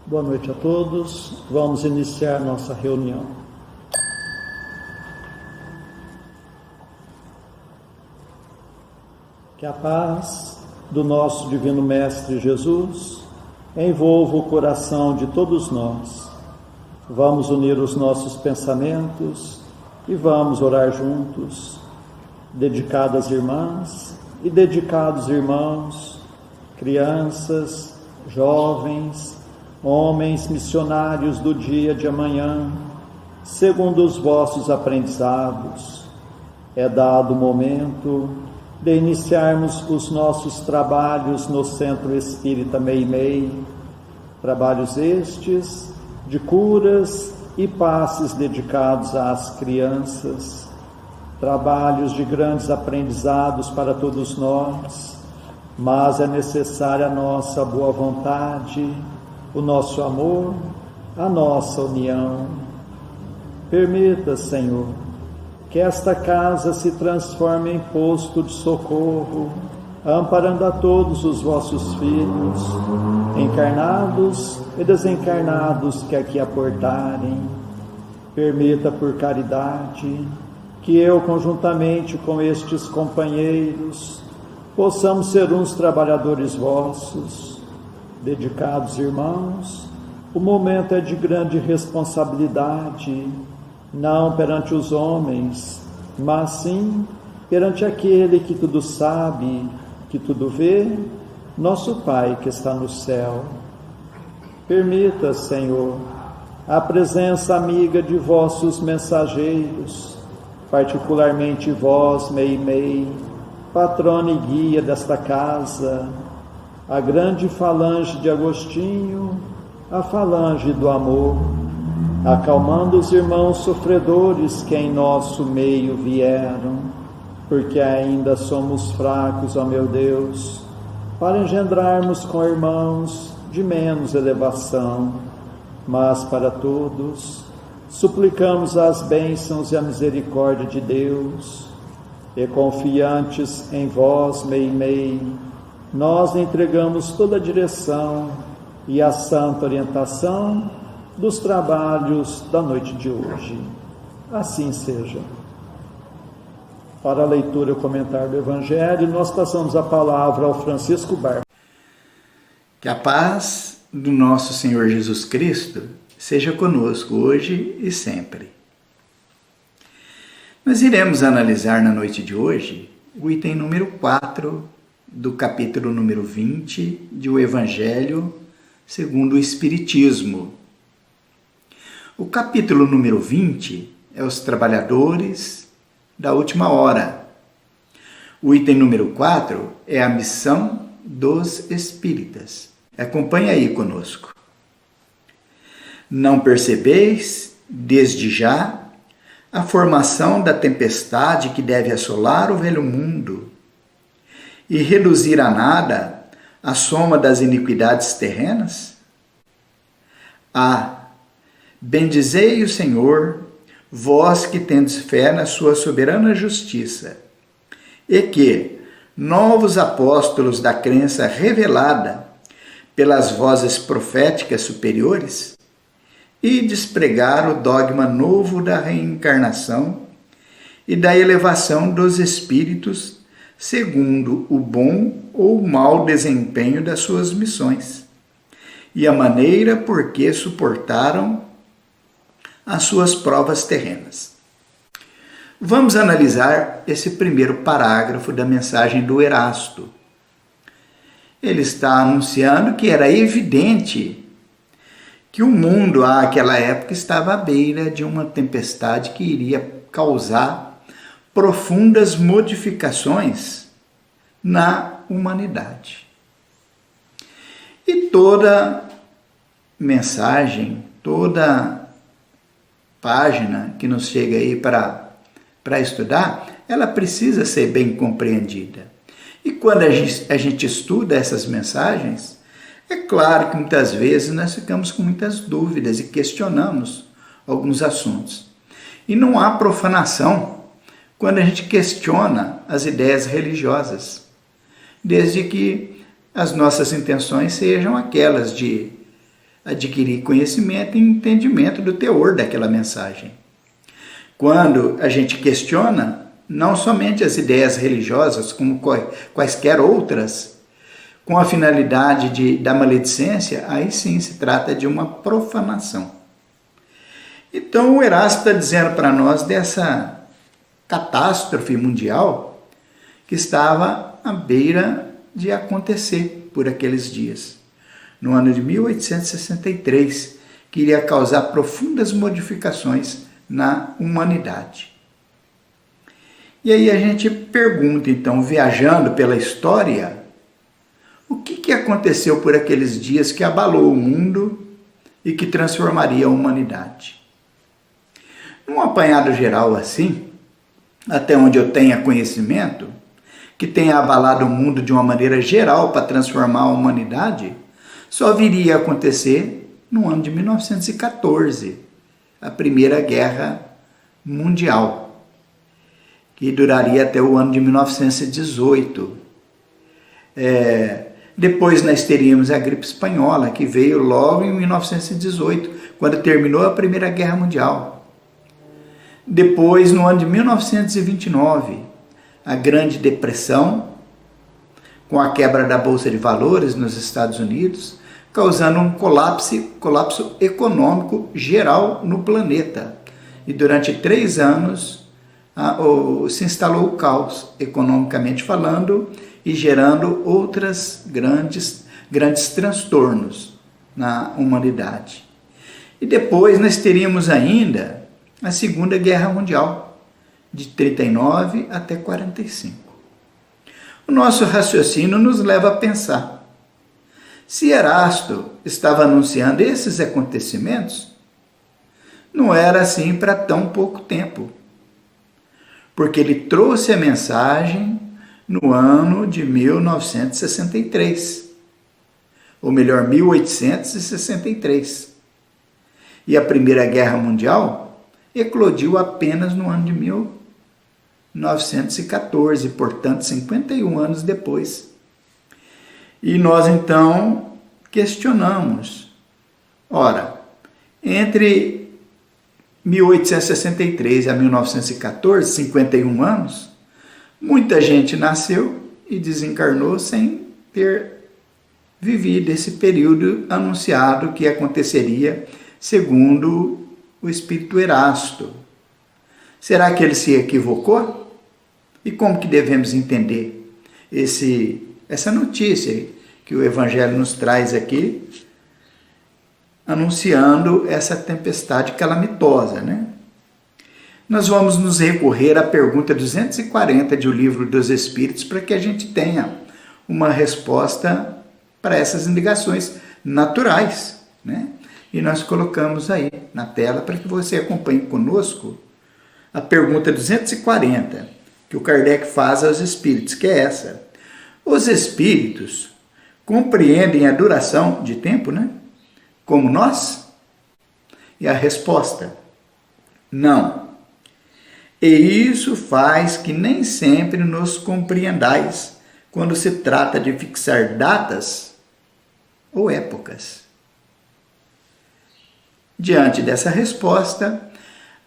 Boa noite a todos. Vamos iniciar nossa reunião. Que a paz do nosso Divino Mestre Jesus envolva o coração de todos nós. Vamos unir os nossos pensamentos e vamos orar juntos, dedicadas irmãs e dedicados irmãos, crianças, jovens, homens missionários do dia de amanhã, segundo os vossos aprendizados. É dado o momento de iniciarmos os nossos trabalhos no Centro Espírita Meimei, trabalhos estes de curas e passes dedicados às crianças, trabalhos de grandes aprendizados para todos nós, mas é necessária a nossa boa vontade, o nosso amor, a nossa união. Permita, Senhor, que esta casa se transforme em posto de socorro, amparando a todos os vossos filhos, encarnados e desencarnados que aqui aportarem. Permita, por caridade, que eu, conjuntamente com estes companheiros, possamos ser uns trabalhadores vossos, dedicados irmãos. O momento é de grande responsabilidade, não perante os homens, mas sim perante aquele que tudo sabe, que tudo vê, nosso Pai que está no céu. Permita, Senhor, a presença amiga de vossos mensageiros, particularmente vós, Meimei, patrona e guia desta casa, a grande falange de Agostinho, a falange do amor, acalmando os irmãos sofredores que em nosso meio vieram, porque ainda somos fracos, ó meu Deus, para engendrarmos com irmãos de menos elevação, mas para todos suplicamos as bênçãos e a misericórdia de Deus, e confiantes em vós, Meimei, nós entregamos toda a direção e a santa orientação dos trabalhos da noite de hoje. Assim seja. Para a leitura e o comentário do Evangelho, nós passamos a palavra ao Francisco Barros. Que a paz do nosso Senhor Jesus Cristo seja conosco hoje e sempre. Nós iremos analisar na noite de hoje o item número 4 do capítulo número 20 de O Evangelho segundo o Espiritismo. O capítulo número 20 é os trabalhadores da última hora. O item número 4 é a missão dos espíritas. Acompanhe aí conosco. Não percebeis, desde já, a formação da tempestade que deve assolar o velho mundo e reduzir a nada a soma das iniquidades terrenas? Bendizei o Senhor, vós que tendes fé na sua soberana justiça, e que, novos apóstolos da crença revelada pelas vozes proféticas superiores, e despregar o dogma novo da reencarnação e da elevação dos espíritos segundo o bom ou o mau desempenho das suas missões, e a maneira por que suportaram as suas provas terrenas. Vamos analisar esse primeiro parágrafo da mensagem do Erasto. Ele está anunciando que era evidente que o mundo, àquela época, estava à beira de uma tempestade que iria causar profundas modificações na humanidade. E toda mensagem, toda página que nos chega aí para estudar, ela precisa ser bem compreendida. E quando a gente estuda essas mensagens, é claro que muitas vezes nós ficamos com muitas dúvidas e questionamos alguns assuntos. E não há profanação quando a gente questiona as ideias religiosas, desde que as nossas intenções sejam aquelas de adquirir conhecimento e entendimento do teor daquela mensagem. Quando a gente questiona, não somente as ideias religiosas, como quaisquer outras, com a finalidade da maledicência, aí sim se trata de uma profanação. Então o Erasto está dizendo para nós dessa catástrofe mundial que estava à beira de acontecer por aqueles dias. No ano de 1863, que iria causar profundas modificações na humanidade. E aí a gente pergunta, então, viajando pela história, o que aconteceu por aqueles dias que abalou o mundo e que transformaria a humanidade? Num apanhado geral assim, até onde eu tenha conhecimento, que tenha abalado o mundo de uma maneira geral para transformar a humanidade, só viria a acontecer no ano de 1914, a Primeira Guerra Mundial, que duraria até o ano de 1918. Depois nós teríamos a gripe espanhola, que veio logo em 1918, quando terminou a Primeira Guerra Mundial. Depois, no ano de 1929, a Grande Depressão, com a quebra da Bolsa de Valores nos Estados Unidos, causando um colapso econômico geral no planeta. E durante 3 anos se instalou o caos, economicamente falando, e gerando outras grandes transtornos na humanidade. E depois nós teríamos ainda a Segunda Guerra Mundial, de 39 até 45. O nosso raciocínio nos leva a pensar: se Erasto estava anunciando esses acontecimentos, não era assim para tão pouco tempo, porque ele trouxe a mensagem no ano de 1963, ou melhor, 1863. E a Primeira Guerra Mundial eclodiu apenas no ano de 1914, portanto 51 anos depois. E nós então questionamos, ora, entre 1863 a 1914, 51 anos, muita gente nasceu e desencarnou sem ter vivido esse período anunciado que aconteceria segundo o Espírito Erasto. Será que ele se equivocou? E como que devemos entender essa notícia que o Evangelho nos traz aqui, anunciando essa tempestade calamitosa, né? Nós vamos nos recorrer à pergunta 240 de O Livro dos Espíritos para que a gente tenha uma resposta para essas indagações naturais, né? E nós colocamos aí na tela para que você acompanhe conosco a pergunta 240, que o Kardec faz aos espíritos, que é essa: os espíritos compreendem a duração de tempo, né? Como nós? E a resposta: não. E isso faz que nem sempre nos compreendais quando se trata de fixar datas ou épocas. Diante dessa resposta,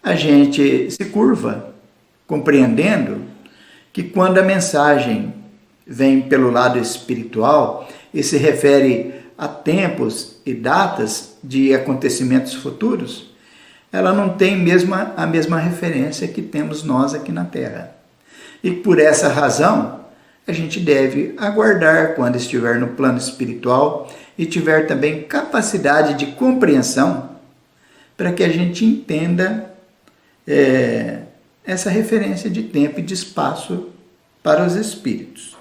a gente se curva, compreendendo que quando a mensagem vem pelo lado espiritual e se refere a tempos e datas de acontecimentos futuros, ela não tem a mesma referência que temos nós aqui na Terra. E por essa razão, a gente deve aguardar quando estiver no plano espiritual e tiver também capacidade de compreensão para que a gente entenda essa referência de tempo e de espaço para os espíritos.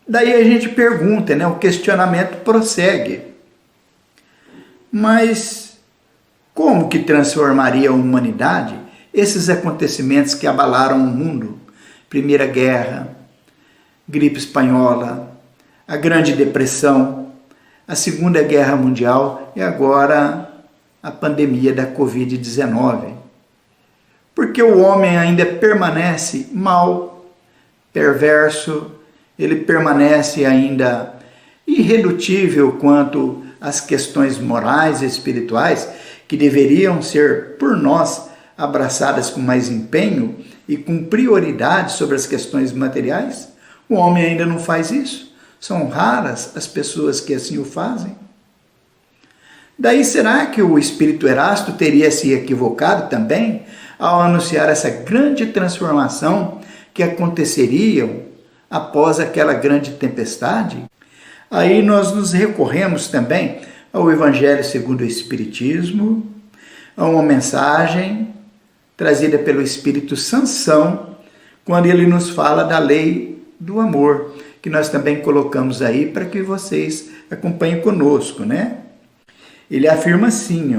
Daí a gente pergunta, né? O questionamento prossegue. Mas como que transformaria a humanidade esses acontecimentos que abalaram o mundo? Primeira Guerra, gripe espanhola, a Grande Depressão, a Segunda Guerra Mundial e agora a pandemia da Covid-19. Porque o homem ainda permanece mau, perverso, ele permanece ainda irredutível quanto às questões morais e espirituais, que deveriam ser por nós abraçadas com mais empenho e com prioridade sobre as questões materiais, o homem ainda não faz isso. São raras as pessoas que assim o fazem. Daí será que o espírito Erasto teria se equivocado também ao anunciar essa grande transformação que aconteceria após aquela grande tempestade? Aí nós nos recorremos também ao Evangelho segundo o Espiritismo, a uma mensagem trazida pelo Espírito Sansão, quando ele nos fala da lei do amor, que nós também colocamos aí para que vocês acompanhem conosco, né? Ele afirma assim,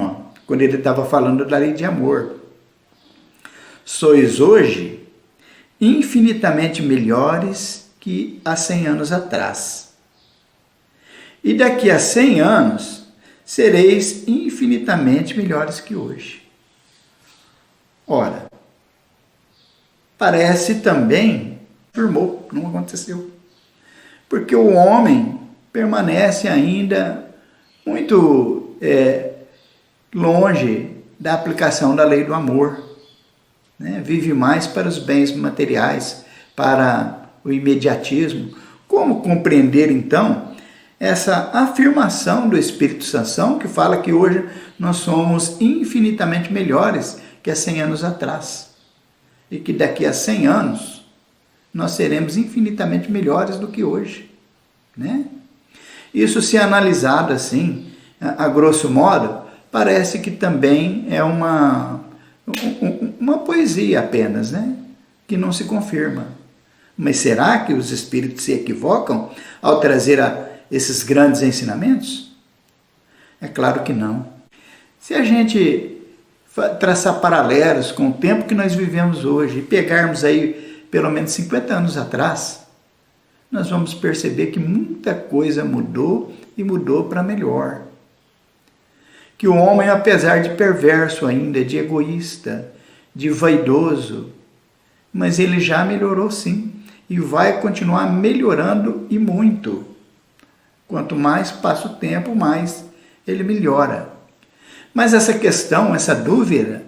quando ele estava falando da lei de amor: sois hoje infinitamente melhores que há 100 anos atrás. E daqui a 100 anos sereis infinitamente melhores que hoje. Ora, parece também, afirmou, não aconteceu. Porque o homem permanece ainda muito longe da aplicação da lei do amor, né? Vive mais para os bens materiais, para o imediatismo. Como compreender, então, essa afirmação do Espírito Sansão, que fala que hoje nós somos infinitamente melhores que há 100 anos atrás, e que daqui a 100 anos nós seremos infinitamente melhores do que hoje, né? Isso, se analisado assim, a grosso modo, parece que também é uma poesia apenas, né? Que não se confirma. Mas será que os espíritos se equivocam ao trazer esses grandes ensinamentos? É claro que não. Se a gente traçar paralelos com o tempo que nós vivemos hoje e pegarmos aí pelo menos 50 anos atrás, nós vamos perceber que muita coisa mudou e mudou para melhor. Que o homem, apesar de perverso ainda, de egoísta, de vaidoso, mas ele já melhorou sim e vai continuar melhorando e muito. Quanto mais passa o tempo, mais ele melhora. Mas essa questão, essa dúvida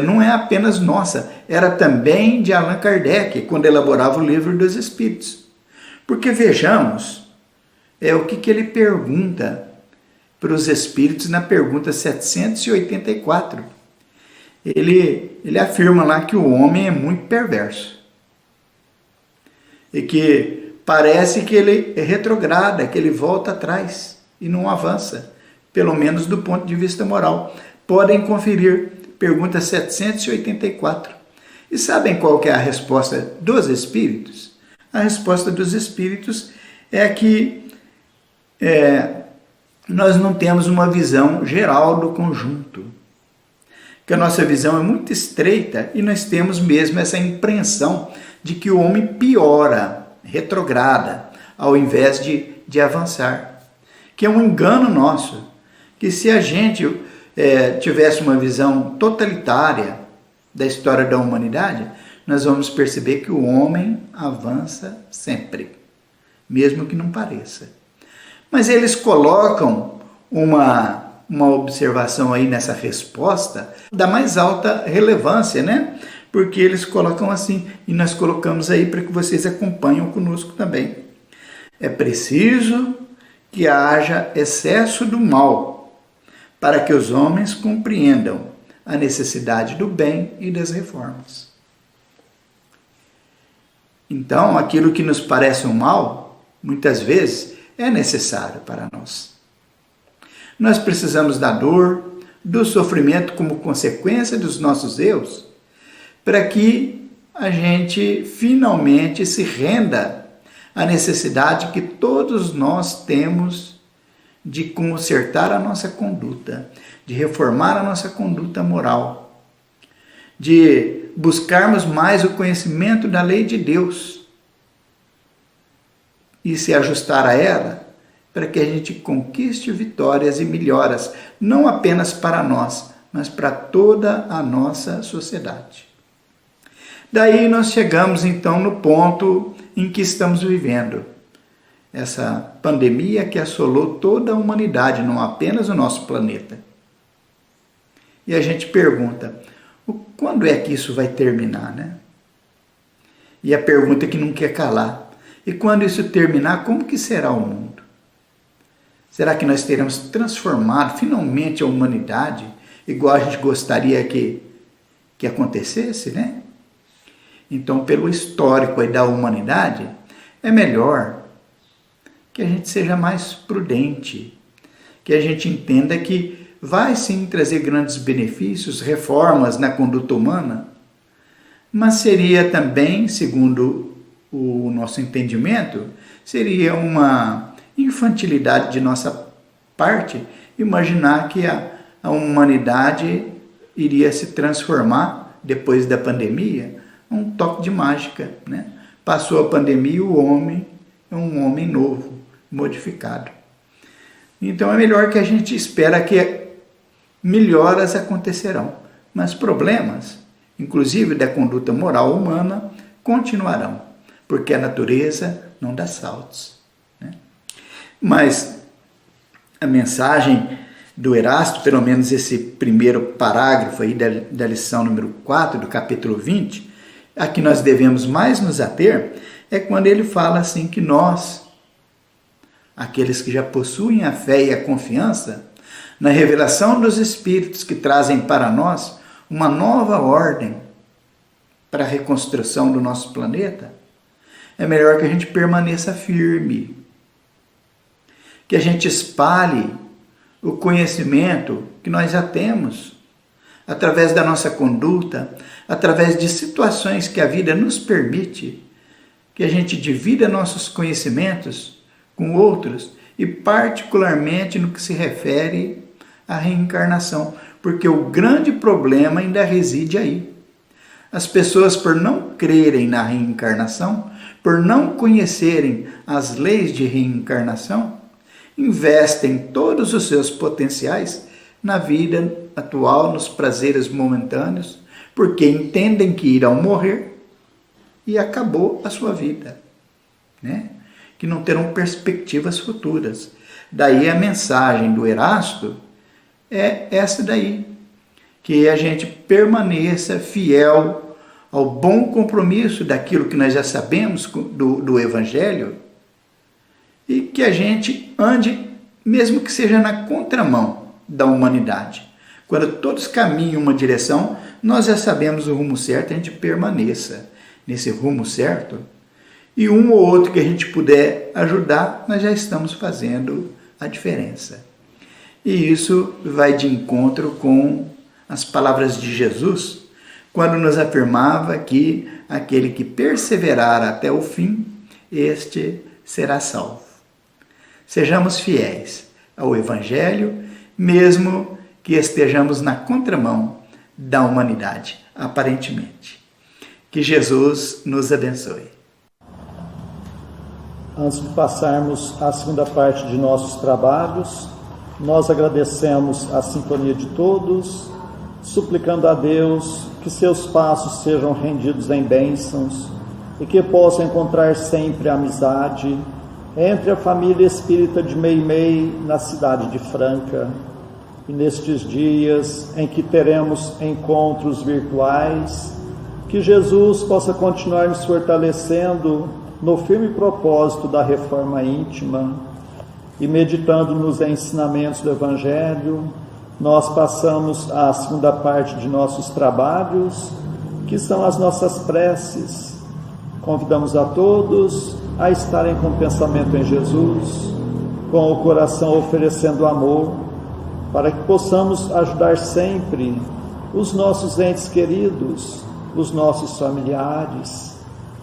não é apenas nossa, era também de Allan Kardec, quando elaborava o Livro dos Espíritos. Porque vejamos, o que ele pergunta para os espíritos na pergunta 784. Ele afirma lá que o homem é muito perverso. E que parece que ele retrograda, que ele volta atrás e não avança, pelo menos do ponto de vista moral. Podem conferir, pergunta 784. E sabem qual que é a resposta dos espíritos? A resposta dos espíritos é que nós não temos uma visão geral do conjunto. Que a nossa visão é muito estreita e nós temos mesmo essa impressão de que o homem piora, retrograda, ao invés de avançar. Que é um engano nosso. Que se a gente tivesse uma visão totalitária da história da humanidade, nós vamos perceber que o homem avança sempre, mesmo que não pareça. Mas eles colocam uma observação aí nessa resposta da mais alta relevância, né? Porque eles colocam assim, e nós colocamos aí para que vocês acompanhem conosco também. É preciso que haja excesso do mal, para que os homens compreendam a necessidade do bem e das reformas. Então, aquilo que nos parece um mal, muitas vezes, é necessário para nós. Nós precisamos da dor, do sofrimento como consequência dos nossos erros, para que a gente finalmente se renda à necessidade que todos nós temos de consertar a nossa conduta, de reformar a nossa conduta moral, de buscarmos mais o conhecimento da lei de Deus e se ajustar a ela, para que a gente conquiste vitórias e melhoras, não apenas para nós, mas para toda a nossa sociedade. Daí nós chegamos então no ponto em que estamos vivendo. essa pandemia que assolou toda a humanidade, não apenas o nosso planeta. E a gente pergunta, quando é que isso vai terminar, né? E a pergunta que não quer calar, e quando isso terminar, como que será o mundo? Será que nós teremos transformado finalmente a humanidade, igual a gente gostaria que acontecesse, né? Então, pelo histórico aí da humanidade, é melhor que a gente seja mais prudente, que a gente entenda que vai sim trazer grandes benefícios, reformas na conduta humana, mas seria também, segundo o nosso entendimento, seria uma infantilidade de nossa parte imaginar que a humanidade iria se transformar depois da pandemia, um toque de mágica, né? Passou a pandemia, o homem é um homem novo, modificado. Então é melhor que a gente espera que melhoras acontecerão, mas problemas, inclusive da conduta moral humana, continuarão, porque a natureza não dá saltos, né? Mas a mensagem do Erasto, pelo menos esse primeiro parágrafo aí da lição número 4 do capítulo 20, a que nós devemos mais nos ater, é quando ele fala assim que nós, aqueles que já possuem a fé e a confiança na revelação dos Espíritos que trazem para nós uma nova ordem para a reconstrução do nosso planeta, é melhor que a gente permaneça firme, que a gente espalhe o conhecimento que nós já temos, através da nossa conduta, através de situações que a vida nos permite, que a gente divida nossos conhecimentos com outros, e particularmente no que se refere à reencarnação, porque o grande problema ainda reside aí. As pessoas, por não crerem na reencarnação, por não conhecerem as leis de reencarnação, investem todos os seus potenciais na vida atual, nos prazeres momentâneos, porque entendem que irão morrer e acabou a sua vida, né? Que não terão perspectivas futuras. Daí a mensagem do Erasto é essa daí, que a gente permaneça fiel ao bom compromisso daquilo que nós já sabemos do Evangelho, e que a gente ande, mesmo que seja na contramão da humanidade. Quando todos caminham em uma direção, nós já sabemos o rumo certo, a gente permaneça nesse rumo certo, e um ou outro que a gente puder ajudar, nós já estamos fazendo a diferença. E isso vai de encontro com as palavras de Jesus, quando nos afirmava que aquele que perseverar até o fim, este será salvo. Sejamos fiéis ao Evangelho, mesmo que estejamos na contramão da humanidade, aparentemente. Que Jesus nos abençoe. Antes de passarmos à segunda parte de nossos trabalhos, nós agradecemos a sintonia de todos, suplicando a Deus que seus passos sejam rendidos em bênçãos e que possam encontrar sempre a amizade entre a família espírita de Meimei na cidade de Franca. E nestes dias em que teremos encontros virtuais, que Jesus possa continuar nos fortalecendo no firme propósito da reforma íntima, e meditando nos ensinamentos do Evangelho, nós passamos à segunda parte de nossos trabalhos, que são as nossas preces. Convidamos a todos a estarem com o pensamento em Jesus, com o coração oferecendo amor, para que possamos ajudar sempre os nossos entes queridos, os nossos familiares,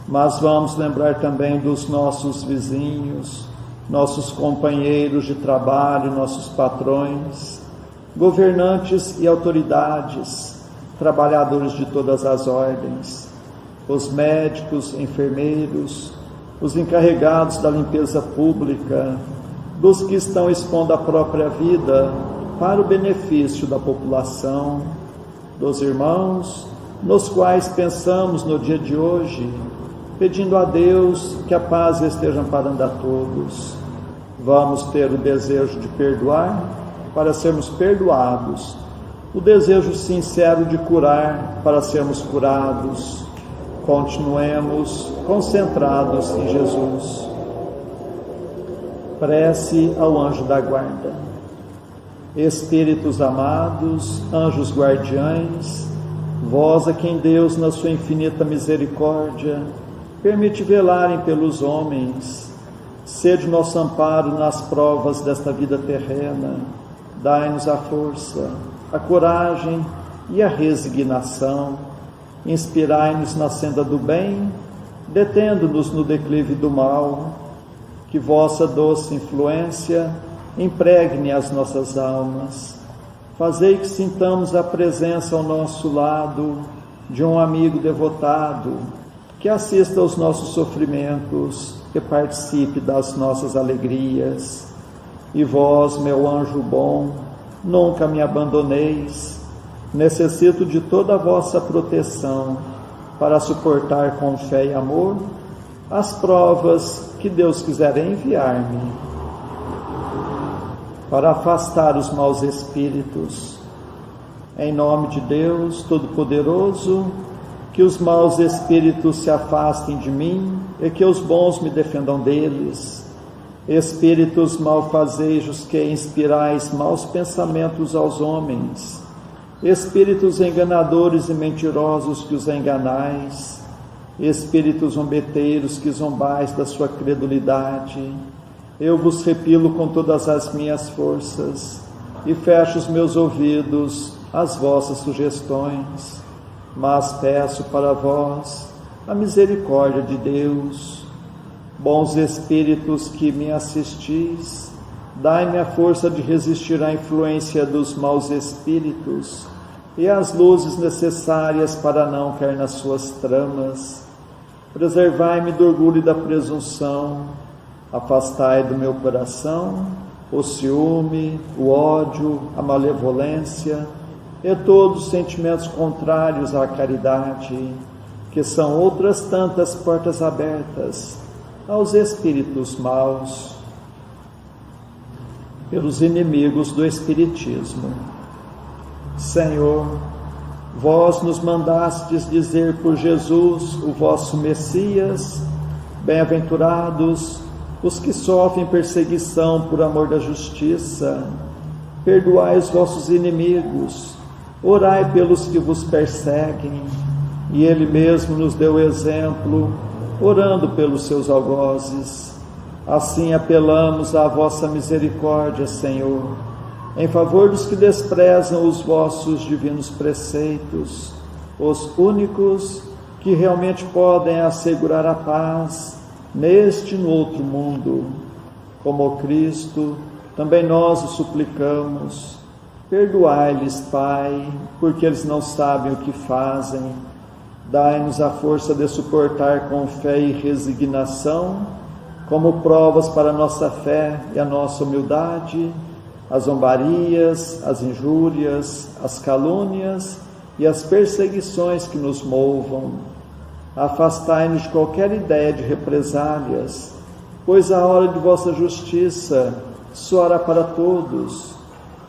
mas vamos lembrar também dos nossos vizinhos, nossos companheiros de trabalho, nossos patrões, governantes e autoridades, trabalhadores de todas as ordens, os médicos, enfermeiros, os encarregados da limpeza pública, dos que estão expondo a própria vida para o benefício da população, dos irmãos nos quais pensamos no dia de hoje, pedindo a Deus que a paz esteja amparando a todos. Vamos ter o desejo de perdoar para sermos perdoados, o desejo sincero de curar para sermos curados. Continuemos concentrados em Jesus. Prece ao anjo da guarda. Espíritos amados, anjos guardiães, vós a quem Deus, na sua infinita misericórdia, permite velarem pelos homens, sede nosso amparo nas provas desta vida terrena. Dai-nos a força, a coragem e a resignação. Inspirai-nos na senda do bem, detendo-nos no declive do mal. Que vossa doce influência impregne as nossas almas. Fazei que sintamos a presença ao nosso lado de um amigo devotado, que assista aos nossos sofrimentos e participe das nossas alegrias. E vós, meu anjo bom, nunca me abandoneis. Necessito de toda a vossa proteção para suportar com fé e amor as provas que Deus quiser enviar-me, para afastar os maus espíritos. Em nome de Deus Todo-Poderoso, que os maus espíritos se afastem de mim e que os bons me defendam deles. Espíritos malfazejos que inspirais maus pensamentos aos homens, espíritos enganadores e mentirosos que os enganais, espíritos zombeteiros que zombais da sua credulidade, eu vos repilo com todas as minhas forças e fecho os meus ouvidos às vossas sugestões, mas peço para vós a misericórdia de Deus. Bons espíritos que me assistis, dai-me a força de resistir à influência dos maus espíritos e as luzes necessárias para não cair nas suas tramas. Preservai-me do orgulho e da presunção, afastai do meu coração o ciúme, o ódio, a malevolência e todos os sentimentos contrários à caridade, que são outras tantas portas abertas aos espíritos maus, pelos inimigos do Espiritismo. Senhor, vós nos mandastes dizer por Jesus, o vosso Messias: bem-aventurados os que sofrem perseguição por amor da justiça, perdoai os vossos inimigos, orai pelos que vos perseguem. E Ele mesmo nos deu exemplo, orando pelos seus algozes. Assim apelamos à vossa misericórdia, Senhor, em favor dos que desprezam os vossos divinos preceitos, os únicos que realmente podem assegurar a paz neste e no outro mundo. Como Cristo, também nós o suplicamos. Perdoai-lhes, Pai, porque eles não sabem o que fazem. Dai-nos a força de suportar com fé e resignação, como provas para a nossa fé e a nossa humildade, as zombarias, as injúrias, as calúnias e as perseguições que nos movam. Afastai-nos de qualquer ideia de represálias, pois a hora de vossa justiça soará para todos,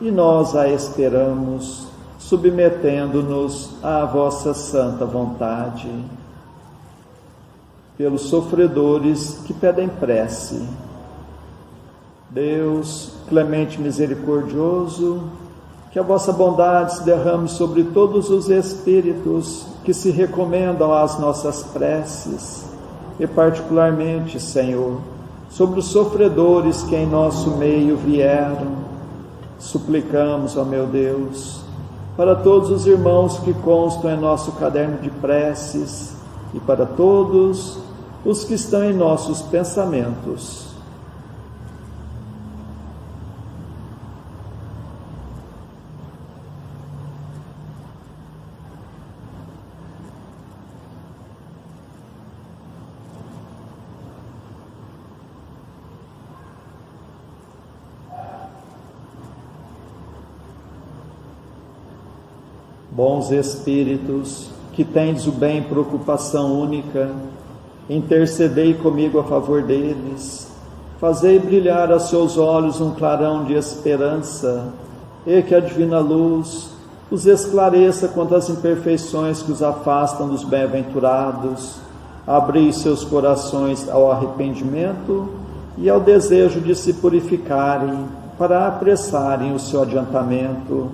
e nós a esperamos, submetendo-nos à vossa santa vontade. Pelos sofredores que pedem prece. Deus, clemente e misericordioso, que a vossa bondade se derrame sobre todos os espíritos que se recomendam às nossas preces, e particularmente, Senhor, sobre os sofredores que em nosso meio vieram. Suplicamos, ó meu Deus, para todos os irmãos que constam em nosso caderno de preces e para todos os que estão em nossos pensamentos. Bons espíritos, que tendes o bem por ocupação única, intercedei comigo a favor deles. Fazei brilhar a seus olhos um clarão de esperança, e que a divina luz os esclareça quanto às imperfeições que os afastam dos bem-aventurados. Abri seus corações ao arrependimento e ao desejo de se purificarem, para apressarem o seu adiantamento.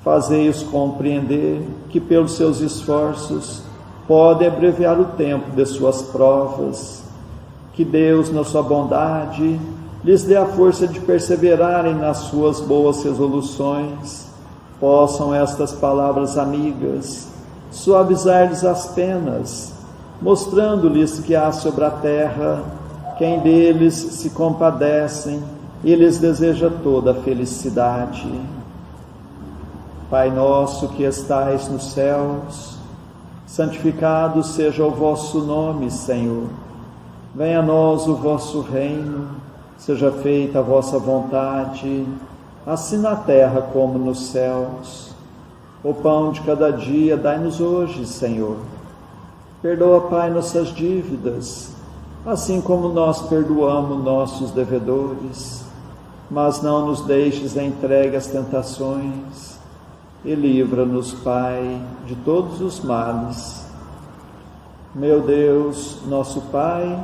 Fazei-os compreender que, pelos seus esforços, podem abreviar o tempo de suas provas. Que Deus, na sua bondade, lhes dê a força de perseverarem nas suas boas resoluções. Possam estas palavras amigas suavizar-lhes as penas, mostrando-lhes que há sobre a terra quem deles se compadecem e lhes deseja toda a felicidade. Pai nosso que estais nos céus, santificado seja o vosso nome, Senhor. Venha a nós o vosso reino, seja feita a vossa vontade, assim na terra como nos céus. O pão de cada dia dai-nos hoje, Senhor. Perdoa, Pai, nossas dívidas, assim como nós perdoamos nossos devedores. Mas não nos deixes entregue às tentações, e livra-nos, Pai, de todos os males. Meu Deus, nosso Pai,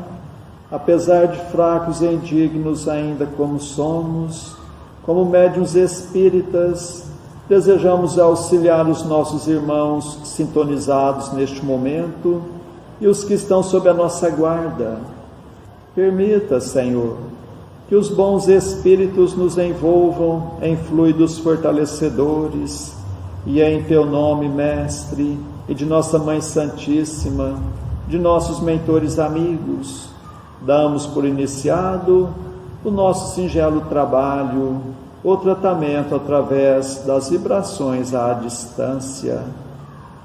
apesar de fracos e indignos ainda como somos, como médiuns espíritas, desejamos auxiliar os nossos irmãos sintonizados neste momento e os que estão sob a nossa guarda. Permita, Senhor, que os bons espíritos nos envolvam em fluidos fortalecedores, e em Teu nome, Mestre, e de nossa Mãe Santíssima, de nossos mentores amigos, damos por iniciado o nosso singelo trabalho, o tratamento através das vibrações à distância.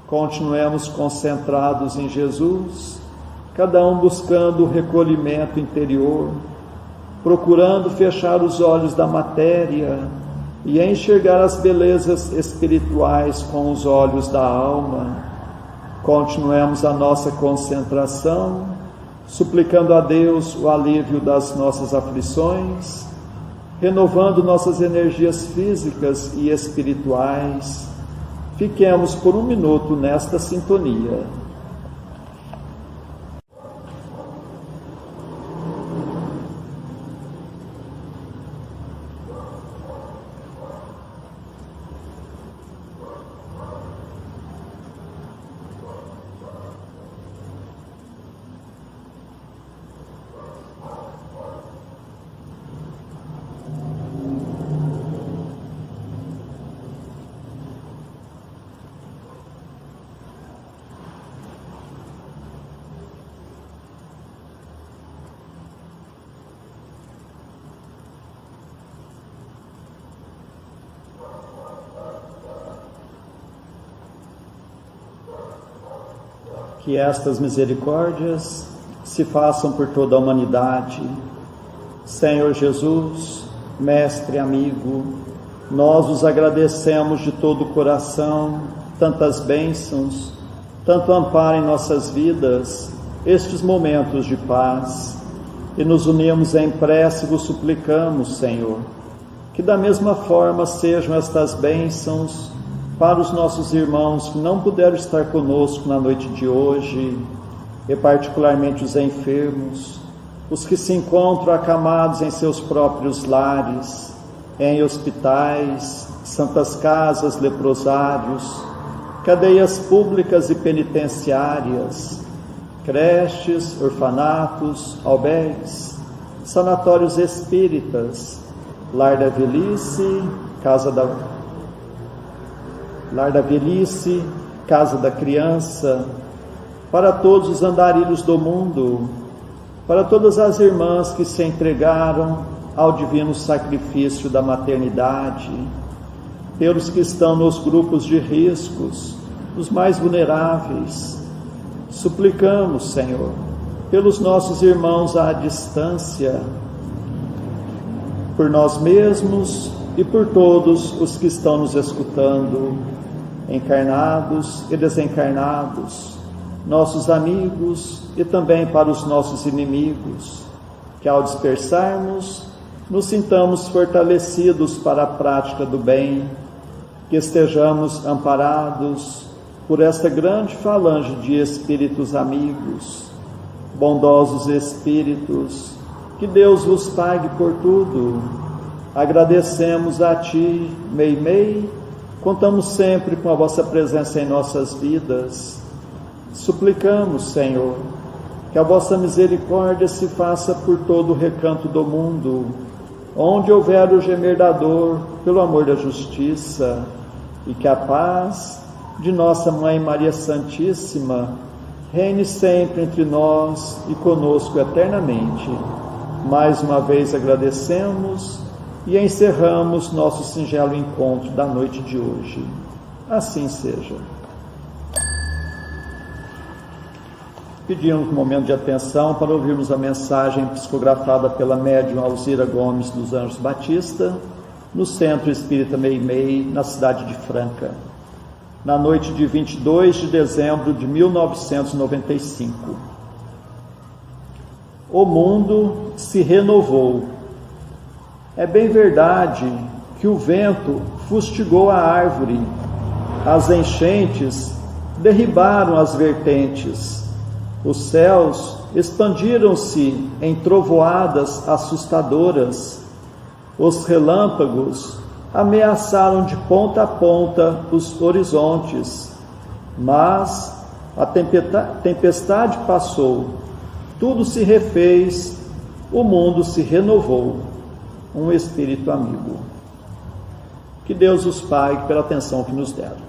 Continuemos concentrados em Jesus, cada um buscando o recolhimento interior, procurando fechar os olhos da matéria e enxergar as belezas espirituais com os olhos da alma. Continuemos a nossa concentração, suplicando a Deus o alívio das nossas aflições, renovando nossas energias físicas e espirituais. Fiquemos por um minuto nesta sintonia. Que estas misericórdias se façam por toda a humanidade. Senhor Jesus, Mestre amigo, nós os agradecemos de todo o coração, tantas bênçãos, tanto amparo em nossas vidas, estes momentos de paz, e nos unimos em prece e vos suplicamos, Senhor, que da mesma forma sejam estas bênçãos para os nossos irmãos que não puderam estar conosco na noite de hoje, e particularmente os enfermos, os que se encontram acamados em seus próprios lares, em hospitais, santas casas, leprosários, cadeias públicas e penitenciárias, creches, orfanatos, albergues, sanatórios espíritas, lar da velhice, casa da criança, para todos os andarilhos do mundo, para todas as irmãs que se entregaram ao divino sacrifício da maternidade, pelos que estão nos grupos de riscos, os mais vulneráveis. Suplicamos, Senhor, pelos nossos irmãos à distância, por nós mesmos e por todos os que estão nos escutando, encarnados e desencarnados, nossos amigos e também para os nossos inimigos, que ao dispersarmos, nos sintamos fortalecidos para a prática do bem, que estejamos amparados por esta grande falange de espíritos amigos, bondosos espíritos, que Deus vos pague por tudo. Agradecemos a Ti, Meimei, contamos sempre com a vossa presença em nossas vidas. Suplicamos, Senhor, que a vossa misericórdia se faça por todo o recanto do mundo, onde houver o gemer da dor, pelo amor da justiça, e que a paz de nossa Mãe Maria Santíssima reine sempre entre nós e conosco eternamente. Mais uma vez agradecemos e encerramos nosso singelo encontro da noite de hoje. Assim seja. Pedimos um momento de atenção para ouvirmos a mensagem psicografada pela médium Alzira Gomes dos Anjos Batista, no Centro Espírita Meimei, na cidade de Franca, na noite de 22 de dezembro de 1995. O mundo se renovou. É bem verdade que o vento fustigou a árvore, as enchentes derribaram as vertentes, os céus expandiram-se em trovoadas assustadoras, os relâmpagos ameaçaram de ponta a ponta os horizontes, mas a tempestade passou, tudo se refez, o mundo se renovou. Um espírito amigo. Que Deus os pague pela atenção que nos deram.